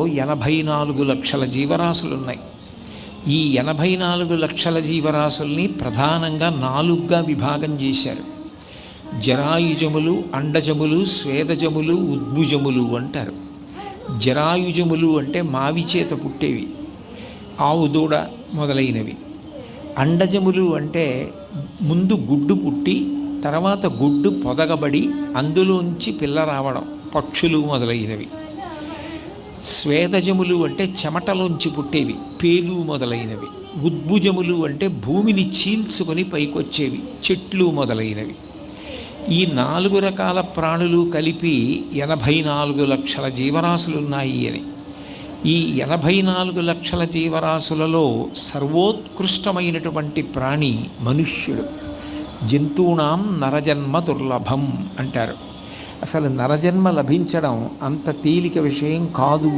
84 లక్షల జీవరాశులున్నాయి. ఈ 84 లక్షల జీవరాశుల్ని ప్రధానంగా 4గా విభాగం చేశారు. జరాయుజములు, అండజములు, స్వేదజములు, ఉద్భుజములు అంటారు. జరాయుజములు అంటే మావి చేత పుట్టేవి, ఆవు దూడ మొదలైనవి. అండజములు అంటే ముందు గుడ్డు పుట్టి తర్వాత గుడ్డు పొదగబడి అందులోంచి పిల్ల రావడం, పక్షులు మొదలైనవి. స్వేదజములు అంటే చెమటలోంచి పుట్టేవి, పేలు మొదలైనవి. ఉద్భుజములు అంటే భూమిని చీల్చుకొని పైకొచ్చేవి, చెట్లు మొదలైనవి. ఈ 4 రకాల ప్రాణులు కలిపి 84 లక్షల జీవరాశులున్నాయి అని. ఈ 84 లక్షల జీవరాశులలో సర్వోత్కృష్టమైనటువంటి ప్రాణి మనుష్యుడు. జంతూనాం నరజన్మ దుర్లభం అంటారు. అసలు నరజన్మ లభించడం అంత తేలిక విషయం కాదు